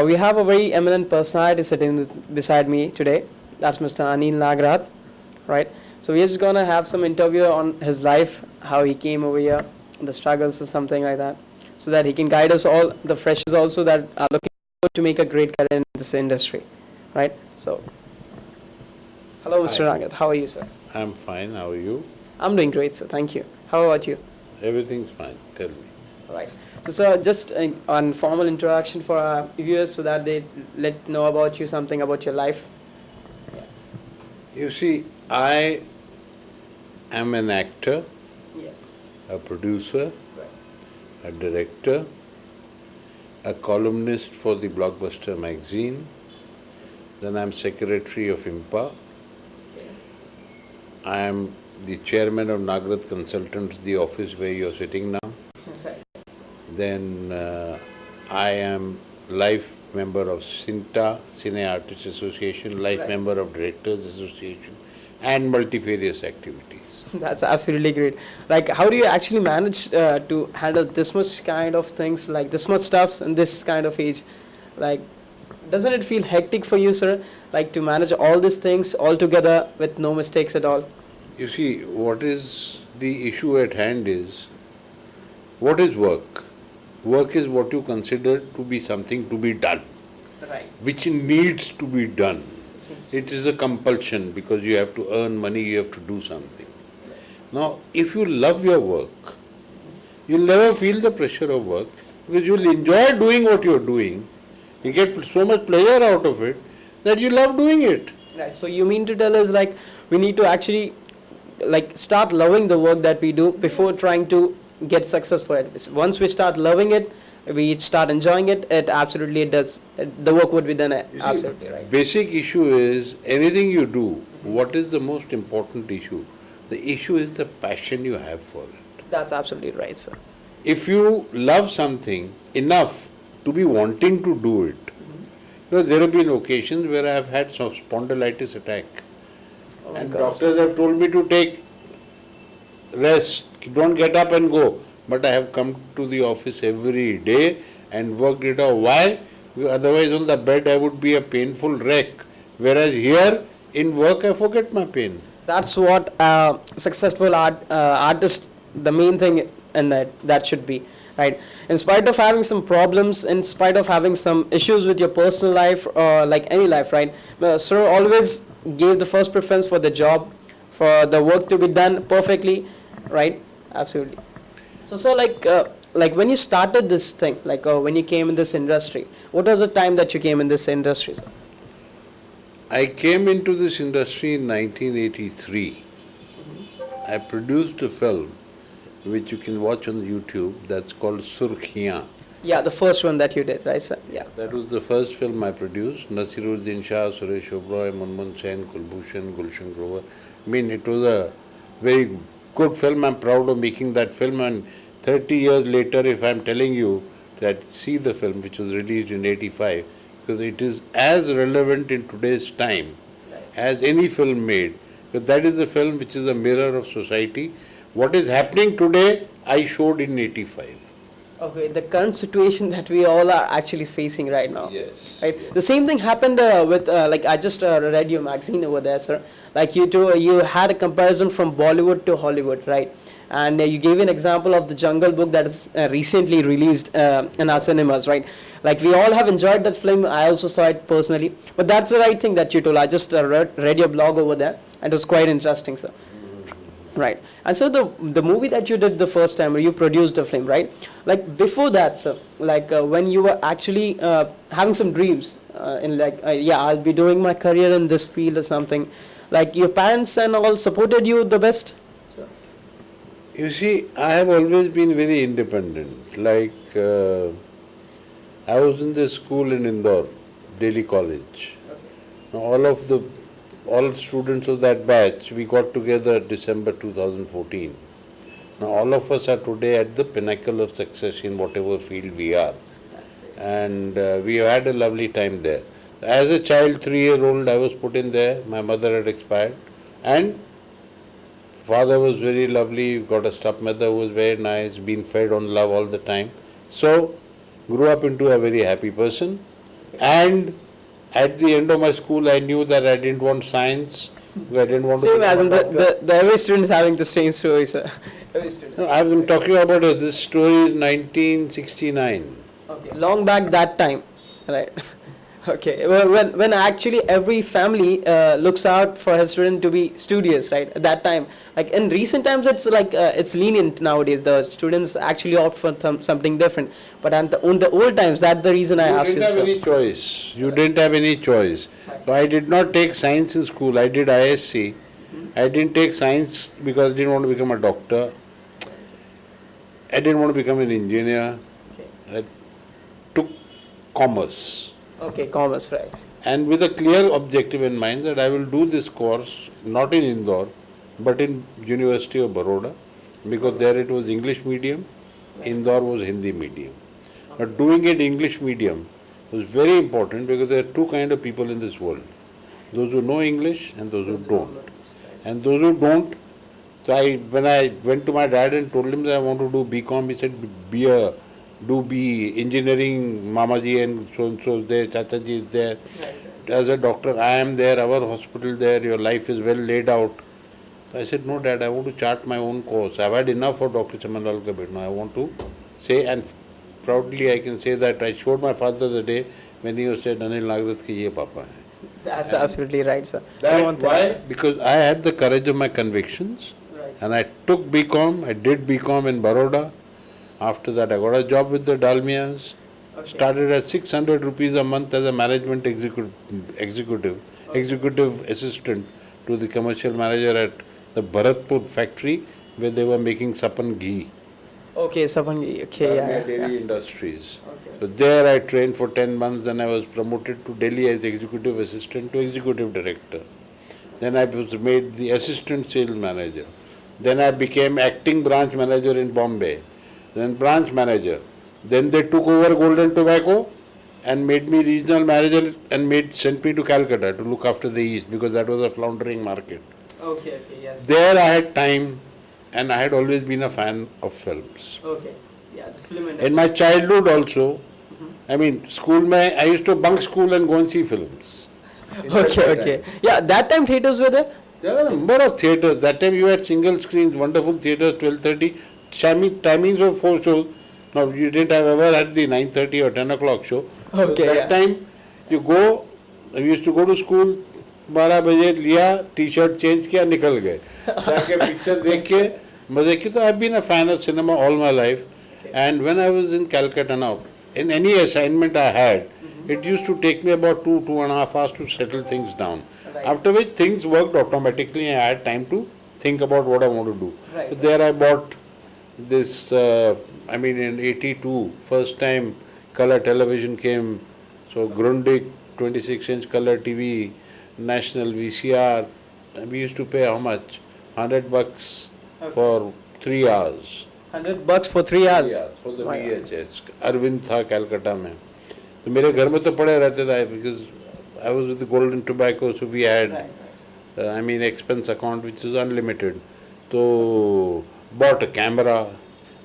We have a very eminent personality sitting beside me today. That's Mr. Anil Nagrath, right? So we're just gonna have some interview on his life, how he came over here, the struggles or something like that, so that he can guide us all, the freshers also that are looking forward to make a great career in this industry, right? So, hello, Mr. Hi. Nagrath. How are you, sir? I'm fine. How are you? I'm doing great, sir. Thank you. How about you? Everything's fine. Tell me. All right. So, sir, just an formal introduction for our viewers so that they let know about you, something about your life. You see, I am an actor, Yeah. a producer, Right. a director, a columnist for the Blockbuster magazine. Then I'm secretary of IMPA. I am the chairman of Nagrath Consultants, the office where you're sitting now. Then I am life member of CINTA, Cine Artists Association, life Right. member of Directors Association, and multifarious activities. That's absolutely great. Like, how do you actually manage to handle this much kind of things, like this much stuff in this kind of age? Like, doesn't it feel hectic for you, sir? Like, to manage all these things all together with no mistakes at all? You see, what is the issue at hand is, what is work? Work is what you consider to be something to be done, Right. which needs to be done. It is a compulsion because you have to earn money, you have to do something. Now, if you love your work, you'll never feel the pressure of work because you'll enjoy doing what you're doing. You get so much pleasure out of it that you love doing it. Right. So you mean to tell us like we need to actually like start loving the work that we do before trying to get success for it. Once we start loving it, we start enjoying it. It absolutely does. The work would be done absolutely right. Basic issue is anything you do, what is the most important issue? The issue is the passion you have for it. That's absolutely right, sir. If you love something enough to be wanting to do it, there have been occasions where I have had some spondylitis attack. Oh my And God. doctors have told me to take rest, don't get up and go. But I have come to the office every day and worked it out. Why? Otherwise on the bed I would be a painful wreck. Whereas here in work I forget my pain. That's what successful artist, the main thing in that should be, right? In spite of having some problems, in spite of having some issues with your personal life or like any life, right? Sir always gave the first preference for the job, for the work to be done perfectly, right? Absolutely. So like when you started this thing, like when you came in this industry, what was the time that you came in this industry, sir? I came into this industry in 1983. I produced a film which you can watch on YouTube that's called Surkhiyan. Yeah, the first one that you did, right, sir? Yeah. That was the first film I produced. Nasiruddin Shah, Suresh Oberoi, Manmohan Sen, Kulbhushan, Gulshan Grover. I mean, it was a very good film. I'm proud of making that film. And 30 years later, if I'm telling you that see the film, which was released in 85, because it is as relevant in today's time as any film made. Because that is the film which is a mirror of society. What is happening today, I showed in 85. Okay, the current situation that we all are actually facing right now. Yes. Right. The same thing happened with like I just read your magazine over there, sir. Like you had a comparison from Bollywood to Hollywood, right? And you gave an example of the Jungle Book that is recently released in our cinemas, right? Like we all have enjoyed that film. I also saw it personally. But that's the right thing that you told. I just read your blog over there, and it was quite interesting, sir. Right. And so the movie that you did the first time, where you produced the film, right? Like before that, sir, like when you were actually having some dreams in like, yeah, I'll be doing my career in this field or something. Like your parents and all supported you the best? So. You see, I have always been very independent. Like, I was in the school in Indore, Delhi College. Okay. All students of that batch, we got together December 2014. Now, all of us are today at the pinnacle of success in whatever field we are. That's great. And we had a lovely time there. As a child, 3-year-old, I was put in there. My mother had expired. And father was very lovely, got a stepmother who was very nice, been fed on love all the time. So, grew up into a very happy person. And at the end of my school, I knew that I didn't want science. I didn't want to Same become as a in doctor. the every student is having the same story, sir. Every student. No, I've been talking about this story is 1969. Okay, long back that time, right? Okay, well, when actually every family looks out for his student to be studious, right? At that time, like in recent times, it's like it's lenient nowadays. The students actually opt for something different. But on the old times, that's the reason I You asked you. didn't have Sir. any choice. You didn't have any choice. So I did not take science in school. I did ISC. I didn't take science because I didn't want to become a doctor. I didn't want to become an engineer. Okay. I took commerce. Okay, commerce, right? And with a clear objective in mind that I will do this course not in Indore but in University of Baroda, because there it was English medium, Indore was Hindi medium. But doing it English medium was very important because there are two kind of people in this world: those who know English and those who don't. And those who don't, so when I went to my dad and told him that I want to do BCom, he said, do be engineering, Mamaji and so is there, Chachaji is there. As a doctor, I am there, our hospital there, your life is well laid out. So I said, no dad, I want to chart my own course. I've had enough of Dr. Chamanlal Kabir. Now I want to say, and proudly I can say that I showed my father the day when he said, Anil Nagrath ki ye papa hai. That's absolutely right, sir. That why? Because I had the courage of my convictions. Right. And I took BCom, I did BCom in Baroda. After that, I got a job with the Dalmias. Okay. Started at 600 rupees a month as a management executive assistant to the commercial manager at the Bharatpur factory where they were making sapan ghee. Okay, Sabangi. Okay, Dalmia Dairy yeah. Industries. Okay. So there I trained for 10 months, then I was promoted to Delhi as executive assistant to executive director. Then I was made the assistant sales manager. Then I became acting branch manager in Bombay. Then branch manager. Then they took over Golden Tobacco and made me regional manager and sent me to Calcutta to look after the East because that was a floundering market. Okay, yes. There I had time and I had always been a fan of films. Okay, yeah, the film industry. In my childhood also, I mean, I used to bunk school and go and see films. Okay. Yeah, that time theaters were there? There were a number of theatres. That time you had single screens, wonderful theatres, 12:30. Timings were 4 shows. Now you didn't have ever had the 9:30 or 10 o'clock show. Okay, That time we used to go to school, 12 बजे लिया, T-shirt change किया, निकल गए. जाके picture देख के मजे की. So I've been a fan of cinema all my life. And when I was in Calcutta now, in any assignment I had, it used to take me about 2.5 hours to settle things down. Right. After which things worked automatically and I had time to think about what I want to do. Right. So there I bought this, in 82, first time color television came. So Grundig 26-inch color TV, national VCR. We used to pay how much? $100 for 3 hours. $100 for 3 hours. For the Wow. VHS. Arvind था कलकत्ता में. तो मेरे घर में तो पड़े रहते थे because I was with the Golden Tobacco, so we had, expense account which is unlimited. So bought a camera.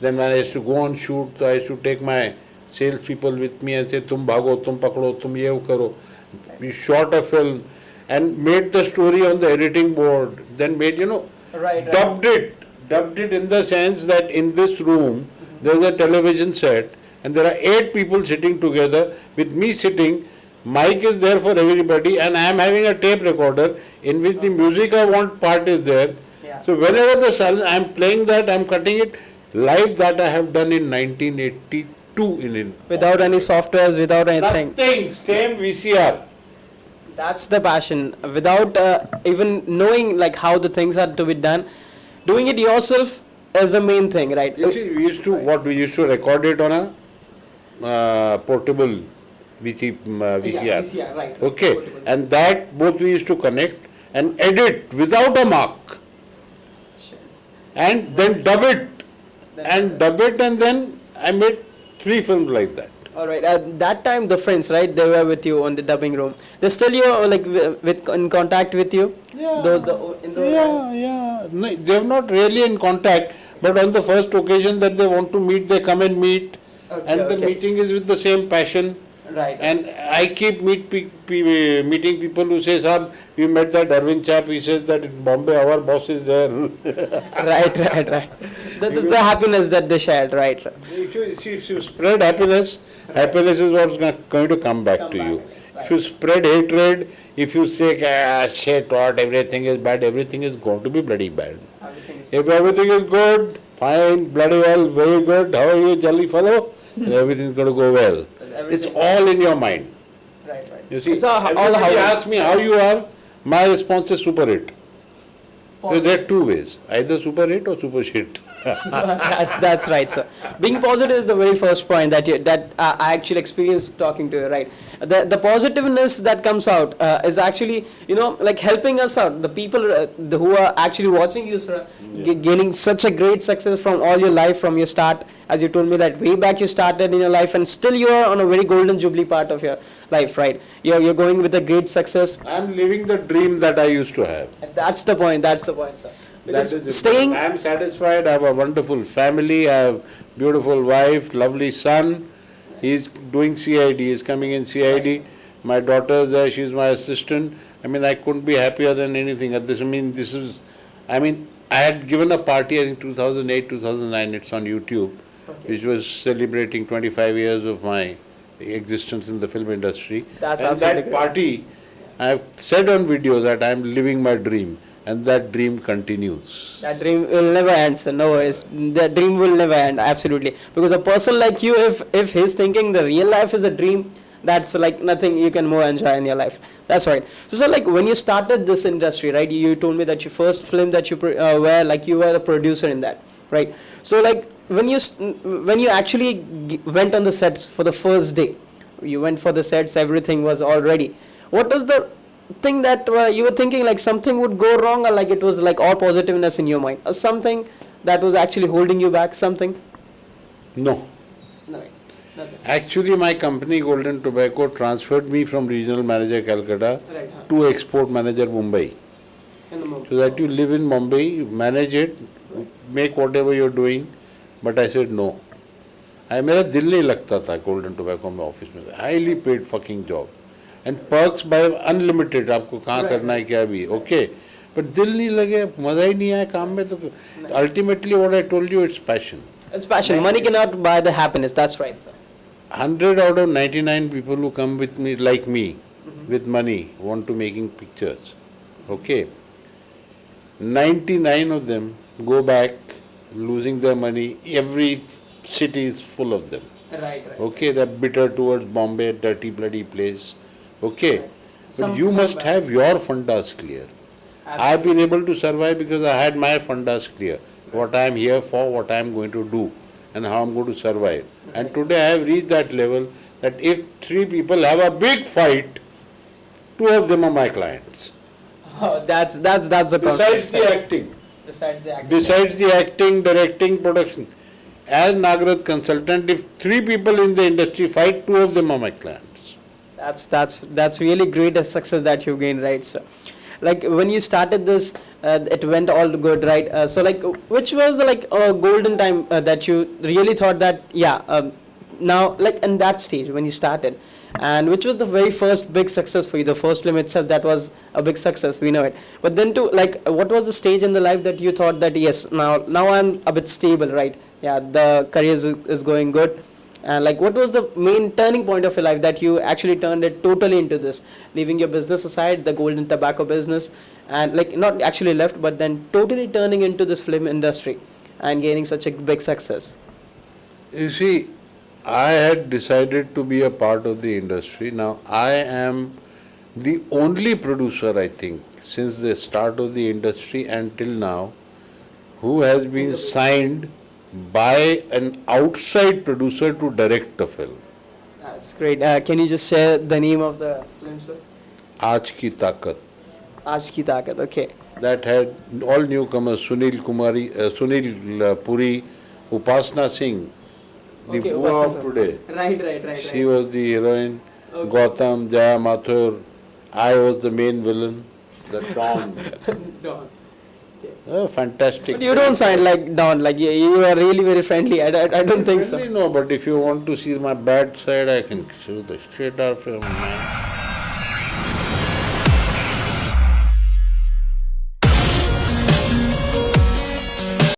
Then when I used to go on shoot, so I used to take my sales people with me and say, "Tum bhago, tum pakdo, tum ye karo." We shot a film and made the story on the editing board. Then made, dubbed it in the sense that in this room there's a television set and there are 8 people sitting together with me sitting. Mic is there for everybody and I am having a tape recorder in which the music I want part is there. Yeah. So whenever the silence, I am playing that, I am cutting it live. That I have done in 1982 in Without any softwares, without anything. Nothing, same VCR. That's the passion. Without even knowing like how the things are to be done, doing it yourself is the main thing, right? You see, we used to record it on a portable VCR. VCR, right. Okay, Portable. and that both we used to connect and edit without a mark, Sure. and then dub it, and then I made 3 films like that. All right. At that time, the friends, right? They were with you on the dubbing room. They still you like in contact with you. Yeah. Those in those days? Yeah. No, they're not really in contact, but on the first occasion that they want to meet, they come and meet, Okay, and the okay. meeting is with the same passion. Right. And I keep meeting people who say, "Sir, we met that Arvind chap. He says that in Bombay our boss is there." Right. The happiness that they shared, right. If you spread happiness, happiness is what's going to come back to you. Right. If you spread hatred, if you say, shit, what, everything is bad, everything is going to be bloody bad. Everything is If everything is good, fine, bloody well, very good, how are you, jolly fellow? And everything's going to go well. It's Everything's- all in your mind. right. You see, It's all everybody how asks me how you are, my response is super hit. So there are two ways, either super hit or super shit. that's right, sir. Being positive is the very first point that I actually experienced talking to you, right? The positiveness that comes out is actually, like helping us out. The people who are actually watching you, sir, gaining such a great success from all your life, from your start, as you told me that way back you started in your life, and still you are on a very golden jubilee part of your life, right? You're going with a great success. I'm living the dream that I used to have. That's the point. That's the point, sir. That is Because staying. I'm satisfied. I have a wonderful family. I have beautiful wife, lovely son. He's doing CID. He's coming in CID. My daughter is there. She's my assistant. I mean, I couldn't be happier than anything. At this, I had given a party, I think 2008, 2009. It's on YouTube, which was celebrating 25 years of my existence in the film industry. That's and absolutely that great. party, I have said on video that I'm living my dream. And that dream continues. That dream will never end, sir. No worries. That dream will never end, absolutely. Because a person like you, if he's thinking the real life is a dream, that's like nothing you can more enjoy in your life. That's right. So, like when you started this industry, right? You told me that your first film that you were like you were a producer in that, right? So, like when you actually went on the sets for the first day, you went for the sets, everything was all ready. What was the thing that you were thinking like something would go wrong, or like it was like all positiveness in your mind, or something that was actually holding you back, something? No. No, nothing. Actually, my company Golden Tobacco transferred me from regional manager Calcutta Right, to export manager Mumbai. in the moment. So that you live in Mumbai, you manage it, make whatever you're doing. But I said no. मेरा दिल नहीं लगता था Golden Tobacco में office में. Highly paid fucking job. And perks by unlimited. आपको कहाँ करना है क्या भी. Okay. But दिल नहीं लगे, मजा ही नहीं आया काम में तो. Ultimately, what I told you, it's passion. It's passion. Money cannot buy the happiness. That's right, sir. 100 out of 99 people who come with me, like me, with money, want to making pictures. Okay. 99 of them go back losing their money. Every city is full of them. Right. Okay, they're bitter towards Bombay, dirty bloody place. Okay. Right. But you must have your fundas clear. I've been able to survive because I had my fundas clear. What I am here for, what I am going to do, and how I'm going to survive. And today I have reached that level that if 3 people have a big fight, 2 of them are my clients. Oh, that's the Besides the acting. Besides the acting. Besides the acting, directing, production. As Nagrath consultant, if 3 people in the industry fight, 2 of them are my clients. That's really great a success that you gained, right, sir? Like when you started this, it went all good, right? So like, which was like a golden time that you really thought that, now like in that stage when you started, and which was the very first big success for you, the first film itself, that was a big success, we know it. But then to like, what was the stage in the life that you thought that yes, now I'm a bit stable, right? Yeah, the career is going good. And like, what was the main turning point of your life that you actually turned it totally into this, leaving your business aside, the Golden Tobacco business, and like not actually left, but then totally turning into this film industry and gaining such a big success? You see, I had decided to be a part of the industry. Now, I am the only producer, I think, since the start of the industry until now, who has been signed by an outside producer to direct a film. That's great. Can you just share the name of the film, sir? Aaj Ki Taakat. Aaj Ki Taakat, okay. That had all newcomers, Sunil Puri, Upasna Singh, the Okay, Bua Upasna of Singh. today. Right. She was the heroine. Okay. Gautam, Jaya Mathur. I was the main villain, the Don. Don. Fantastic. But you don't sound like Don. Like you are really very friendly. I don't think so. Really, no, but if you want to see my bad side, I can show the shit out of him, man.